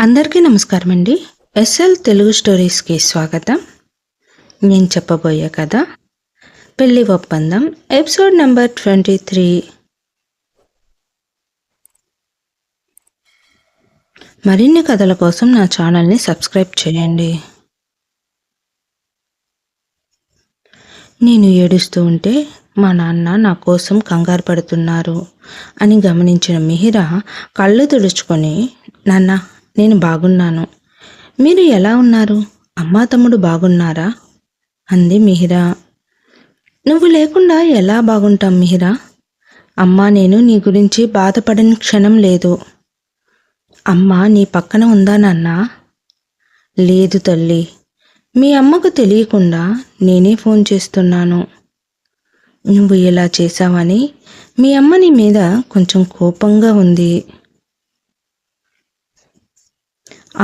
అందరికీ నమస్కారం అండి. ఎస్ఎల్ తెలుగు స్టోరీస్కి స్వాగతం. నేను చెప్పబోయే కథ పెళ్లి ఒప్పందం ఎపిసోడ్ నెంబర్ 23. మరిన్ని కథల కోసం నా ఛానల్ని సబ్స్క్రైబ్ చేయండి. నేను ఏడుస్తూ ఉంటే మా నాన్న నా కోసం కంగారు పడుతున్నారు అని గమనించిన మిహిరా కళ్ళు తుడుచుకొని, నాన్న నేను బాగున్నాను, మీరు ఎలా ఉన్నారు, అమ్మా తమ్ముడు బాగున్నారా అంది మిహిరా. నువ్వు లేకుండా ఎలా బాగుంటాం మిహిరా, అమ్మా నేను నీ గురించి బాధపడని క్షణం లేదు. అమ్మ నీ పక్కన ఉందా నాన్నా? లేదు తల్లి, మీ అమ్మకు తెలియకుండా నేనే ఫోన్ చేస్తున్నాను. నువ్వు ఇలా చేశావని మీ అమ్మ నీ మీద కొంచెం కోపంగా ఉంది.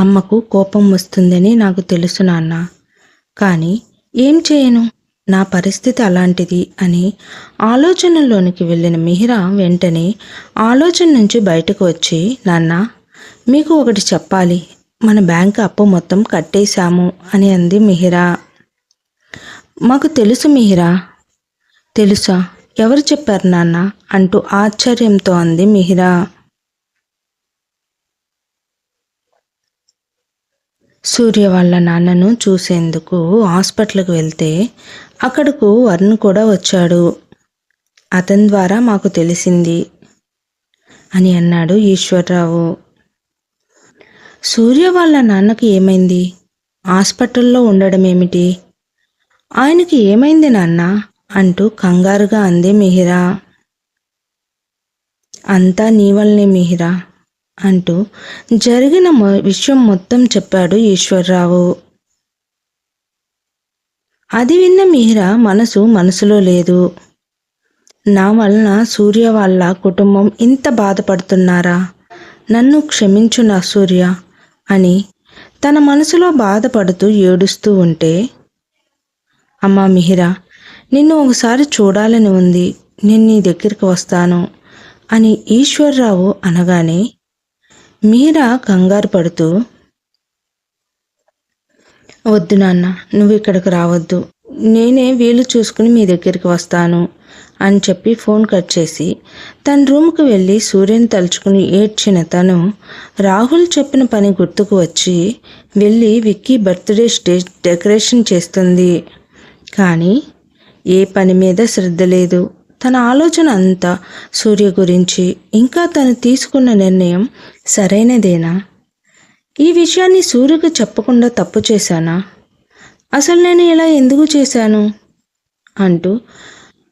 అమ్మకు కోపం వస్తుందని నాకు తెలుసు నాన్న, కానీ ఏం చేయను, నా పరిస్థితి అలాంటిది అని ఆలోచనలోనికి వెళ్ళిన మిహిరా వెంటనే ఆలోచన నుంచి బయటకు వచ్చి, నాన్న మీకు ఒకటి చెప్పాలి, మన బ్యాంక్ అప్పు మొత్తం కట్టేశాము అని అంది మిహిరా. మాకు తెలుసు మిహిరా. తెలుసా, ఎవరు చెప్పారు నాన్న అంటూ ఆశ్చర్యంతో అంది మిహిరా. సూర్య వాళ్ళ నాన్నను చూసేందుకు హాస్పిటల్కి వెళ్తే అక్కడకు వరుణ్ కూడా వచ్చాడు. అతని ద్వారా మాకు తెలిసింది అని అన్నాడు ఈశ్వర్రావు. సూర్య వాళ్ళ నాన్నకి ఏమైంది? హాస్పిటల్లో ఉండడం ఏమిటి? ఆయనకి ఏమైంది నాన్న అంటూ కంగారుగా అంది మిహిరా. అంతా నీ వల్లనే మిహిరా అంటూ జరిగిన విషయం మొత్తం చెప్పాడు ఈశ్వర్రావు. అది విన్న మిహిరా మనసులో లేదు. నా వలన సూర్య వాళ్ళ కుటుంబం ఇంత బాధపడుతున్నారా, నన్ను క్షమించు నా సూర్య అని తన మనసులో బాధపడుతూ ఏడుస్తూ ఉంటే, అమ్మా మిహిరా, నిన్ను ఒకసారి చూడాలని ఉంది, నేను నీ దగ్గరికి వస్తాను అని ఈశ్వర్రావు అనగానే మీరా కంగారు పడుతూ, వద్దు నాన్న, నువ్వు ఇక్కడికి రావద్దు, నేనే వీలు చూసుకుని మీ దగ్గరికి వస్తాను అని చెప్పి ఫోన్ కట్ చేసి తన రూమ్కి వెళ్ళి సూర్యని తలుచుకుని ఏడ్చిన తను రాహుల్ చెప్పిన పని గుర్తుకు వచ్చి వెళ్ళి విక్కీ బర్త్డే స్టేజ్ డెకరేషన్ చేస్తుంది. కానీ ఏ పని మీద శ్రద్ధ లేదు. తన ఆలోచన అంతా సూర్య గురించి. ఇంకా తను తీసుకున్న నిర్ణయం సరైనదేనా? ఈ విషయాన్ని సూర్యకు చెప్పకుండా తప్పు చేశానా? అసలు నేను ఇలా ఎందుకు చేశాను అంటూ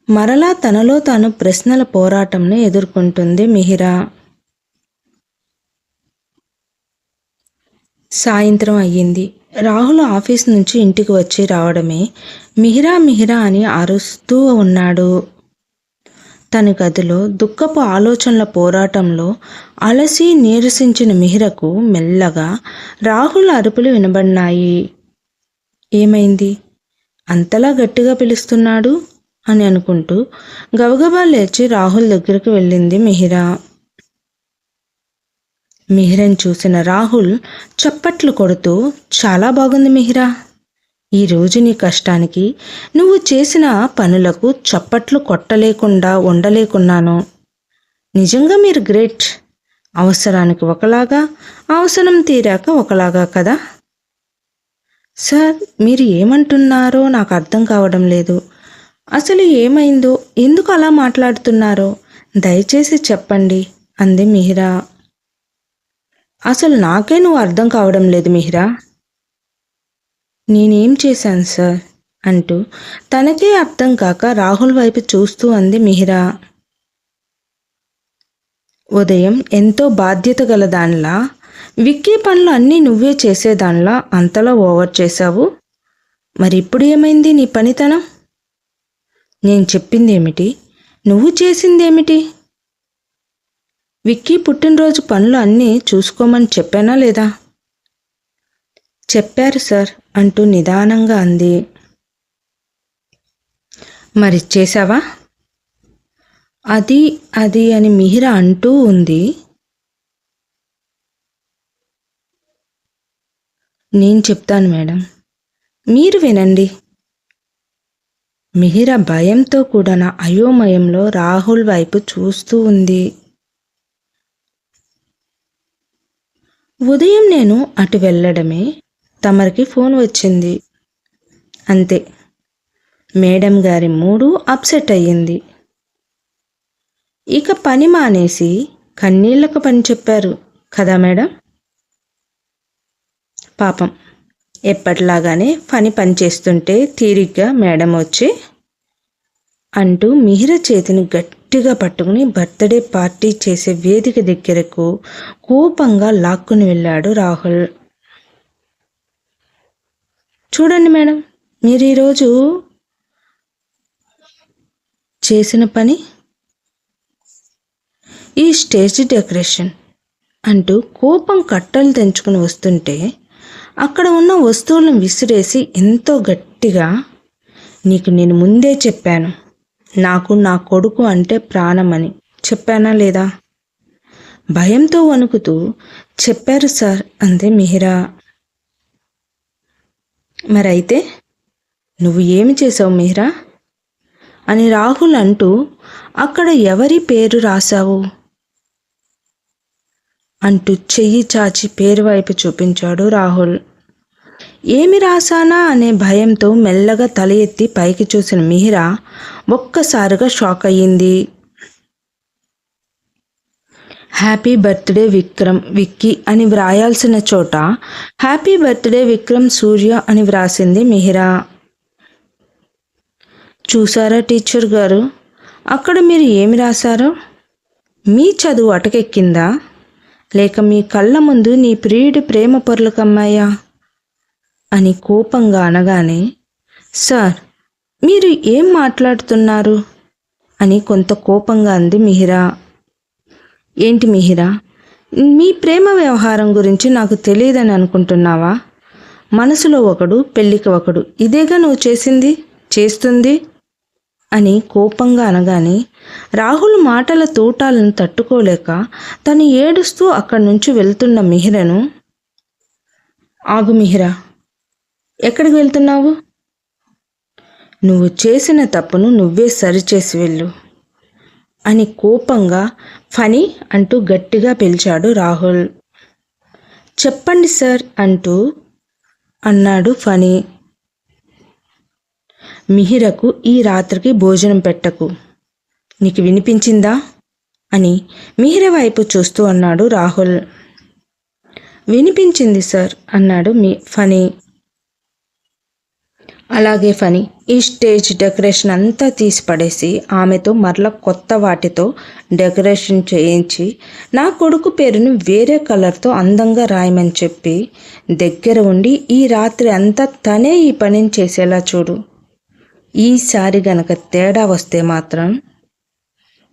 మరలా తనలో తాను ప్రశ్నల పోరాటంను ఎదుర్కొంటుంది మిహిరా. సాయంత్రం అయ్యింది. రాహుల్ ఆఫీస్ నుంచి ఇంటికి వచ్చి రావడమే మిహిరా మిహిరా అని అరుస్తూ ఉన్నాడు. తన గదిలో దుఃఖపు ఆలోచనల పోరాటంలో అలసి నీరసించిన మిహిరకు మెల్లగా రాహుల్ అరుపులు వినబడినాయి. ఏమైంది, అంతలా గట్టిగా పిలుస్తున్నాడు అని అనుకుంటూ గబగబా లేచి రాహుల్ దగ్గరికి వెళ్ళింది మిహిరా. మిహిరని చూసిన రాహుల్ చప్పట్లు కొడుతూ, చాలా బాగుంది మిహిరా, ఈరోజు నీ కష్టానికి, నువ్వు చేసిన పనులకు చప్పట్లు కొట్టలేకుండా ఉండలేకున్నాను. నిజంగా మీరు గ్రేట్. అవసరానికి ఒకలాగా, అవసరం తీరాక ఒకలాగా కదా. సార్, మీరు ఏమంటున్నారో నాకు అర్థం కావడం లేదు. అసలు ఏమైందో, ఎందుకు అలా మాట్లాడుతున్నారో దయచేసి చెప్పండి అంది మిహిరా. అసలు నాకే నువ్వు అర్థం కావడం లేదు మిహిరా. నేనేం చేశాను సార్ అంటూ తనకే అర్థం కాక రాహుల్ వైపు చూస్తూ అంది మిహిరా. ఉదయం ఎంతో బాధ్యత గల దానిలా, విక్కీ పనులు అన్నీ నువ్వే చేసేదానిలా అంతలా ఓవర్ చేశావు. మరి ఇప్పుడు ఏమైంది నీ పనితనం? నేను చెప్పిందేమిటి, నువ్వు చేసిందేమిటి? విక్కీ పుట్టినరోజు పనులు అన్నీ చూసుకోమని చెప్పానా లేదా? చెప్పారు సార్ అంటూ నిదానంగా అంది. మరి చేశావా? అది అని మిహిరా అంటూ ఉంది. నేను చెప్తాను మేడం, మీరు వినండి. మిహిర భయంతో కూడిన అయోమయంలో రాహుల్ వైపు చూస్తూ ఉంది. ఉదయం నేను అటు వెళ్ళడమే తమరికి ఫోన్ వచ్చింది. అంతే, మేడం గారి మూడు అప్సెట్ అయ్యింది. ఇక పని మానేసి కన్నీళ్లకు పని చెప్పారు కదా మేడం. పాపం ఎప్పటిలాగానే పని చేస్తుంటే తీరిగ్గా మేడం వచ్చి అంటూ మిహిర చేతిని గట్టిగా పట్టుకుని బర్త్డే పార్టీ చేసే వేదిక దగ్గరకు కోపంగా లాక్కుని వెళ్ళాడు రాహుల్. చూడండి మేడం, మీరు ఈరోజు చేసిన పని ఈ స్టేజ్ డెకరేషన్ అంటూ కోపం కట్టలు తెంచుకుని వస్తుంటే అక్కడ ఉన్న వస్తువులను విసిరేసి ఎంతో గట్టిగా, నీకు నేను ముందే చెప్పాను, నాకు నా కొడుకు అంటే ప్రాణమని చెప్పానా లేదా? భయంతో వణుకుతూ చెప్పారు సార్ అంతే మిహిరా. మరైతే నువ్వు ఏమి చేసావు మిహిరా అని రాహుల్ అంటూ, అక్కడ ఎవరి పేరు రాశావు అంటూ చెయ్యి చాచి పేరు వైపు చూపించాడు రాహుల్. ఏమి రాశానా అనే భయంతో మెల్లగా తల ఎత్తి పైకి చూసిన మిహిరా ఒక్కసారిగా షాక్ అయ్యింది. హ్యాపీ బర్త్డే విక్కీ అని వ్రాయాల్సిన చోట హ్యాపీ బర్త్డే విక్రమ్ సూర్య అని వ్రాసింది మిహిరా. చూసారా టీచర్ గారు, అక్కడ మీరు ఏమి రాశారో? మీ చదువు అటకెక్కిందా, లేక మీ కళ్ళ ముందు నీ ప్రియుడి ప్రేమ పొరలకమ్మాయా అని కోపంగా అనగానే, సార్ మీరు ఏం మాట్లాడుతున్నారు అని కొంత కోపంగా అంది మిహిరా. ఏంటి మిహిరా, మీ ప్రేమ వ్యవహారం గురించి నాకు తెలియదని అనుకుంటున్నావా? మనసులో ఒకడు, పెళ్ళికి ఒకడు, ఇదేగా నువ్వు చేస్తుంది అని కోపంగా అనగానే రాహుల్ మాటల తూటాలను తట్టుకోలేక తను ఏడుస్తూ అక్కడి నుంచి వెళ్తున్న మిహిరను, ఆగు మిహిరా, ఎక్కడికి వెళ్తున్నావు? నువ్వు చేసిన తప్పును నువ్వే సరిచేసి వెళ్ళు అని కోపంగా ఫనీ అంటూ గట్టిగా పిలిచాడు రాహుల్. చెప్పండి సార్ అంటూ అన్నాడు ఫనీ. మిహిరకు ఈ రాత్రికి భోజనం పెట్టకు, నీకు వినిపించిందా అని మిహిర వైపు చూస్తూ అన్నాడు రాహుల్. వినిపించింది సార్ అన్నాడు ఫనీ. అలాగే ఫనీ, ఈ స్టేజ్ డెకరేషన్ అంతా తీసి పడేసి ఆమెతో మరల కొత్త వాటితో డెకరేషన్ చేయించి నా కొడుకు పేరును వేరే కలర్తో అందంగా రాయమని చెప్పి దగ్గర ఉండి ఈ రాత్రి అంతా తనే ఈ పనిని చేసేలా చూడు. ఈసారి గనక తేడా వస్తే మాత్రం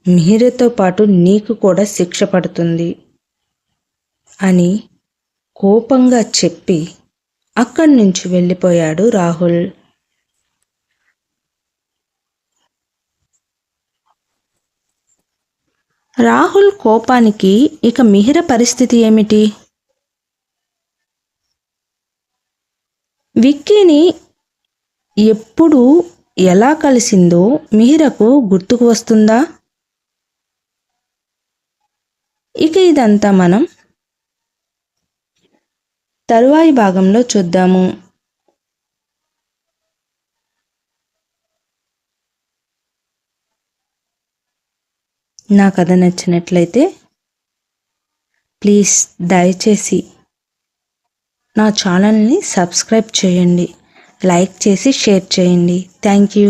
మిహిరతో పాటు నీకు కూడా శిక్ష పడుతుంది అని కోపంగా చెప్పి అక్కడి నుంచి వెళ్ళిపోయాడు రాహుల్. రాహుల్ కోపానికి ఇక మిహిర పరిస్థితి ఏమిటి? విక్కీని ఎప్పుడు ఎలా కలిసిందో మిహిరకు గుర్తుకు వస్తుందా? ఇక ఇదంతా మనం తరువాయి భాగంలో చూద్దాము. నా కథ నచ్చినట్లయితే ప్లీజ్ దయచేసి నా ఛానల్ని సబ్స్క్రైబ్ చేయండి, లైక్ చేసి షేర్ చేయండి. Thank you.